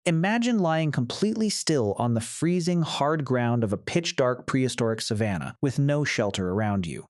Imagine lying completely still on the freezing, hard ground of a pitch-dark prehistoric savanna with no shelter around you.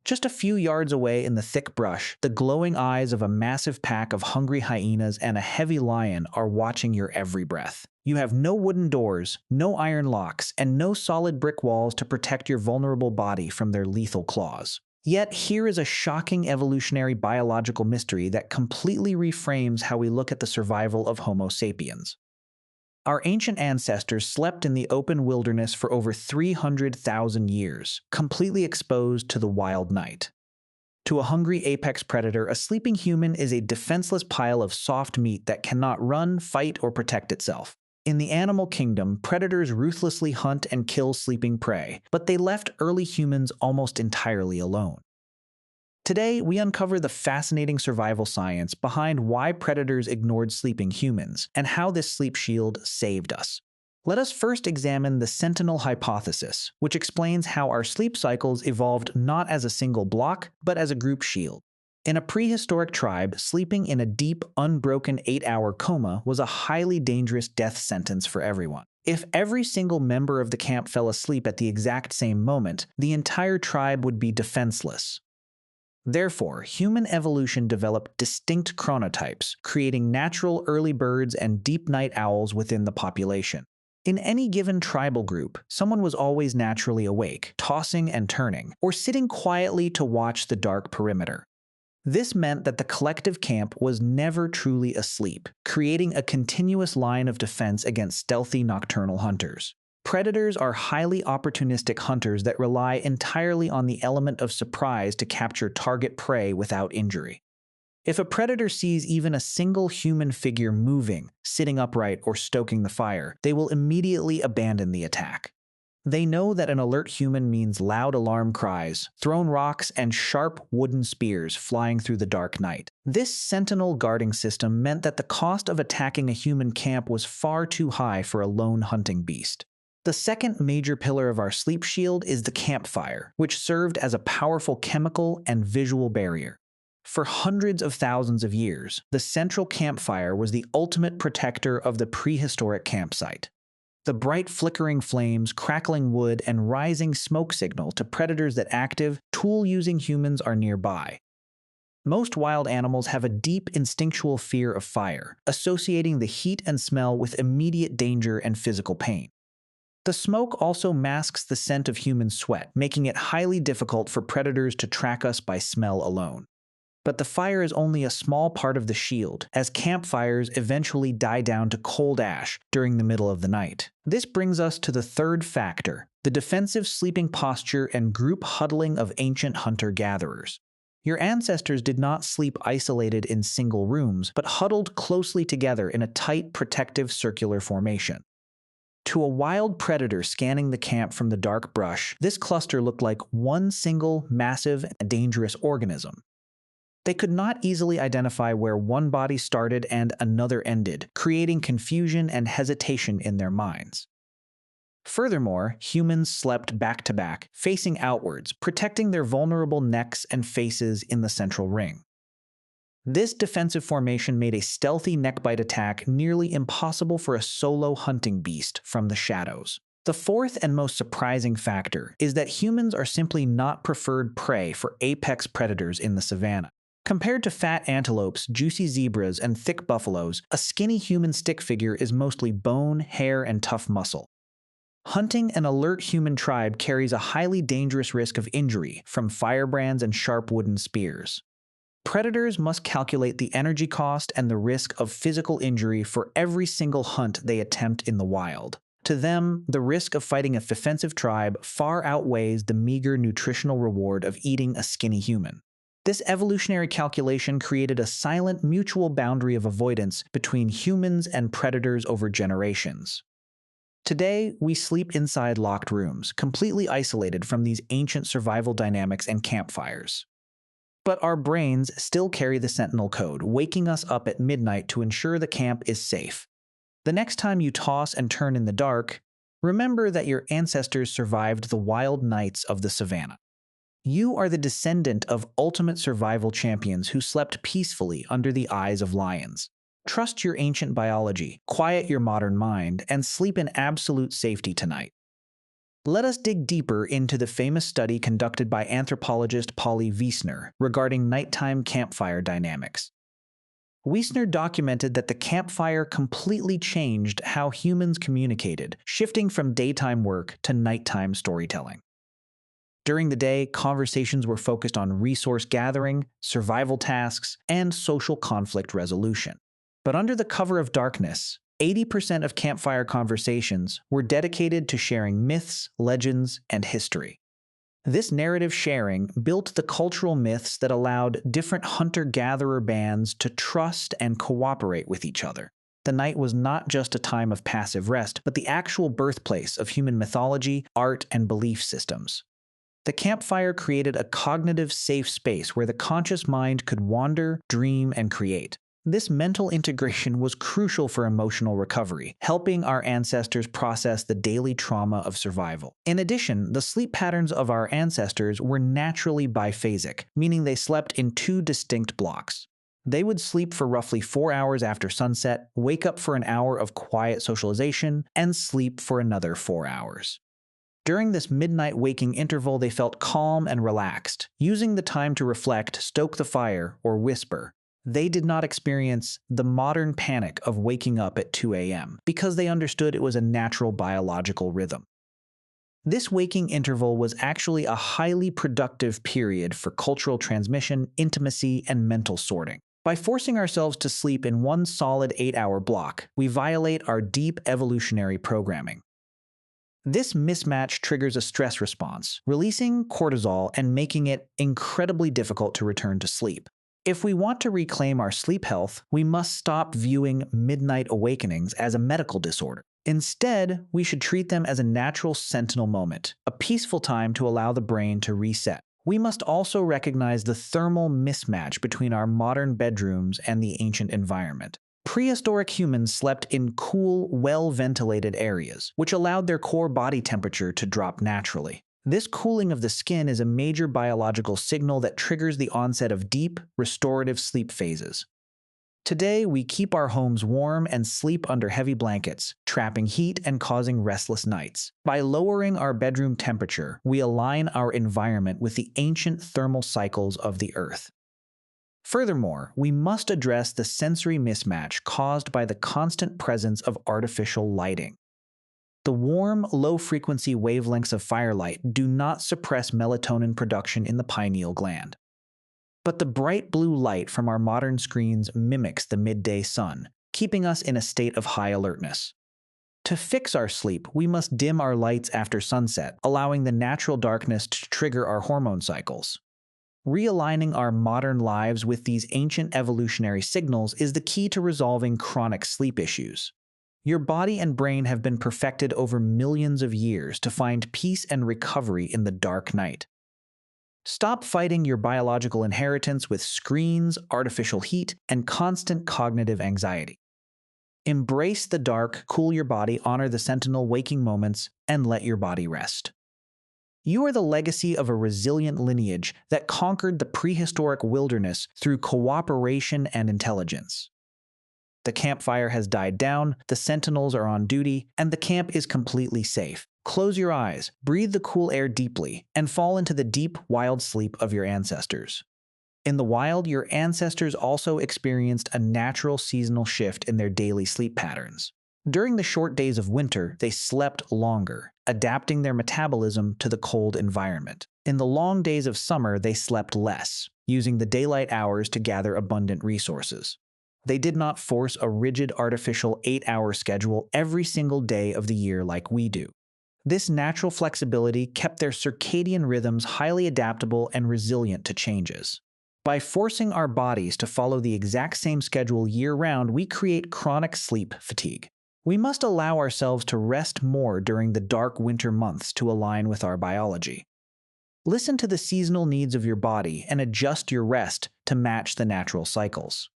Just a few yards away in the thick brush, the glowing eyes of a massive pack of hungry hyenas and a heavy lion are watching your every breath. You have no wooden doors, no iron locks, and no solid brick walls to protect your vulnerable body from their lethal claws. Yet here is a shocking evolutionary biological mystery that completely reframes how we look at the survival of Homo sapiens. Our ancient ancestors slept in the open wilderness for over 300,000 years, completely exposed to the wild night. To a hungry apex predator, a sleeping human is a defenseless pile of soft meat that cannot run, fight, or protect itself. In the animal kingdom, predators ruthlessly hunt and kill sleeping prey, but they left early humans almost entirely alone. Today, we uncover the fascinating survival science behind why predators ignored sleeping humans and how this sleep shield saved us. Let us first examine the Sentinel hypothesis, which explains how our sleep cycles evolved not as a single block, but as a group shield. In a prehistoric tribe, sleeping in a deep, unbroken 8-hour coma was a highly dangerous death sentence for everyone. If every single member of the camp fell asleep at the exact same moment, the entire tribe would be defenseless. Therefore, human evolution developed distinct chronotypes, creating natural early birds and deep night owls within the population. In any given tribal group, someone was always naturally awake, tossing and turning, or sitting quietly to watch the dark perimeter. This meant that the collective camp was never truly asleep, creating a continuous line of defense against stealthy nocturnal hunters. Predators are highly opportunistic hunters that rely entirely on the element of surprise to capture target prey without injury. If a predator sees even a single human figure moving, sitting upright, or stoking the fire, they will immediately abandon the attack. They know that an alert human means loud alarm cries, thrown rocks, and sharp wooden spears flying through the dark night. This sentinel guarding system meant that the cost of attacking a human camp was far too high for a lone hunting beast. The second major pillar of our sleep shield is the campfire, which served as a powerful chemical and visual barrier. For hundreds of thousands of years, the central campfire was the ultimate protector of the prehistoric campsite. The bright flickering flames, crackling wood, and rising smoke signal to predators that active, tool-using humans are nearby. Most wild animals have a deep instinctual fear of fire, associating the heat and smell with immediate danger and physical pain. The smoke also masks the scent of human sweat, making it highly difficult for predators to track us by smell alone. But the fire is only a small part of the shield, as campfires eventually die down to cold ash during the middle of the night. This brings us to the third factor, the defensive sleeping posture and group huddling of ancient hunter-gatherers. Your ancestors did not sleep isolated in single rooms, but huddled closely together in a tight, protective circular formation. To a wild predator scanning the camp from the dark brush, this cluster looked like one single, massive, and dangerous organism. They could not easily identify where one body started and another ended, creating confusion and hesitation in their minds. Furthermore, humans slept back to back, facing outwards, protecting their vulnerable necks and faces in the central ring. This defensive formation made a stealthy neckbite attack nearly impossible for a solo hunting beast from the shadows. The fourth and most surprising factor is that humans are simply not preferred prey for apex predators in the savanna. Compared to fat antelopes, juicy zebras, and thick buffaloes, a skinny human stick figure is mostly bone, hair, and tough muscle. Hunting an alert human tribe carries a highly dangerous risk of injury from firebrands and sharp wooden spears. Predators must calculate the energy cost and the risk of physical injury for every single hunt they attempt in the wild. To them, the risk of fighting a defensive tribe far outweighs the meager nutritional reward of eating a skinny human. This evolutionary calculation created a silent mutual boundary of avoidance between humans and predators over generations. Today, we sleep inside locked rooms, completely isolated from these ancient survival dynamics and campfires. But our brains still carry the Sentinel code, waking us up at midnight to ensure the camp is safe. The next time you toss and turn in the dark, remember that your ancestors survived the wild nights of the savanna. You are the descendant of ultimate survival champions who slept peacefully under the eyes of lions. Trust your ancient biology, quiet your modern mind, and sleep in absolute safety tonight. Let us dig deeper into the famous study conducted by anthropologist Polly Wiesner regarding nighttime campfire dynamics. Wiesner documented that the campfire completely changed how humans communicated, shifting from daytime work to nighttime storytelling. During the day, conversations were focused on resource gathering, survival tasks, and social conflict resolution. But under the cover of darkness, 80% of campfire conversations were dedicated to sharing myths, legends, and history. This narrative sharing built the cultural myths that allowed different hunter-gatherer bands to trust and cooperate with each other. The night was not just a time of passive rest, but the actual birthplace of human mythology, art, and belief systems. The campfire created a cognitive safe space where the conscious mind could wander, dream, and create. This mental integration was crucial for emotional recovery, helping our ancestors process the daily trauma of survival. In addition, the sleep patterns of our ancestors were naturally biphasic, meaning they slept in two distinct blocks. They would sleep for roughly 4 hours after sunset, wake up for an hour of quiet socialization, and sleep for another 4 hours. During this midnight waking interval, they felt calm and relaxed, using the time to reflect, stoke the fire, or whisper. They did not experience the modern panic of waking up at 2 a.m. because they understood it was a natural biological rhythm. This waking interval was actually a highly productive period for cultural transmission, intimacy, and mental sorting. By forcing ourselves to sleep in one solid 8-hour block, we violate our deep evolutionary programming. This mismatch triggers a stress response, releasing cortisol and making it incredibly difficult to return to sleep. If we want to reclaim our sleep health, we must stop viewing midnight awakenings as a medical disorder. Instead, we should treat them as a natural sentinel moment, a peaceful time to allow the brain to reset. We must also recognize the thermal mismatch between our modern bedrooms and the ancient environment. Prehistoric humans slept in cool, well-ventilated areas, which allowed their core body temperature to drop naturally. This cooling of the skin is a major biological signal that triggers the onset of deep, restorative sleep phases. Today, we keep our homes warm and sleep under heavy blankets, trapping heat and causing restless nights. By lowering our bedroom temperature, we align our environment with the ancient thermal cycles of the Earth. Furthermore, we must address the sensory mismatch caused by the constant presence of artificial lighting. The warm, low-frequency wavelengths of firelight do not suppress melatonin production in the pineal gland. But the bright blue light from our modern screens mimics the midday sun, keeping us in a state of high alertness. To fix our sleep, we must dim our lights after sunset, allowing the natural darkness to trigger our hormone cycles. Realigning our modern lives with these ancient evolutionary signals is the key to resolving chronic sleep issues. Your body and brain have been perfected over millions of years to find peace and recovery in the dark night. Stop fighting your biological inheritance with screens, artificial heat, and constant cognitive anxiety. Embrace the dark, cool your body, honor the sentinel waking moments, and let your body rest. You are the legacy of a resilient lineage that conquered the prehistoric wilderness through cooperation and intelligence. The campfire has died down, the sentinels are on duty, and the camp is completely safe. Close your eyes, breathe the cool air deeply, and fall into the deep, wild sleep of your ancestors. In the wild, your ancestors also experienced a natural seasonal shift in their daily sleep patterns. During the short days of winter, they slept longer, adapting their metabolism to the cold environment. In the long days of summer, they slept less, using the daylight hours to gather abundant resources. They did not force a rigid artificial 8-hour schedule every single day of the year like we do. This natural flexibility kept their circadian rhythms highly adaptable and resilient to changes. By forcing our bodies to follow the exact same schedule year-round, we create chronic sleep fatigue. We must allow ourselves to rest more during the dark winter months to align with our biology. Listen to the seasonal needs of your body and adjust your rest to match the natural cycles.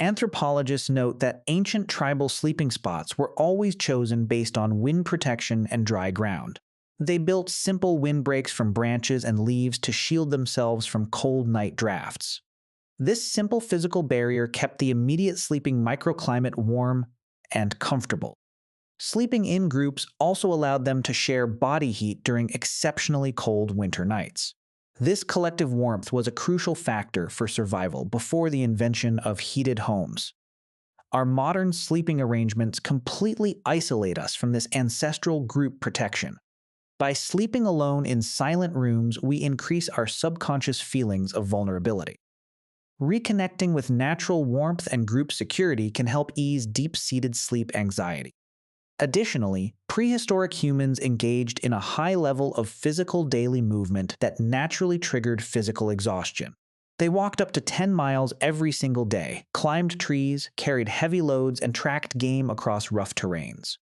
Anthropologists note that ancient tribal sleeping spots were always chosen based on wind protection and dry ground. They built simple windbreaks from branches and leaves to shield themselves from cold night drafts. This simple physical barrier kept the immediate sleeping microclimate warm and comfortable. Sleeping in groups also allowed them to share body heat during exceptionally cold winter nights. This collective warmth was a crucial factor for survival before the invention of heated homes. Our modern sleeping arrangements completely isolate us from this ancestral group protection. By sleeping alone in silent rooms, we increase our subconscious feelings of vulnerability. Reconnecting with natural warmth and group security can help ease deep-seated sleep anxiety. Additionally, prehistoric humans engaged in a high level of physical daily movement that naturally triggered physical exhaustion. They walked up to 10 miles every single day, climbed trees, carried heavy loads, and tracked game across rough terrains.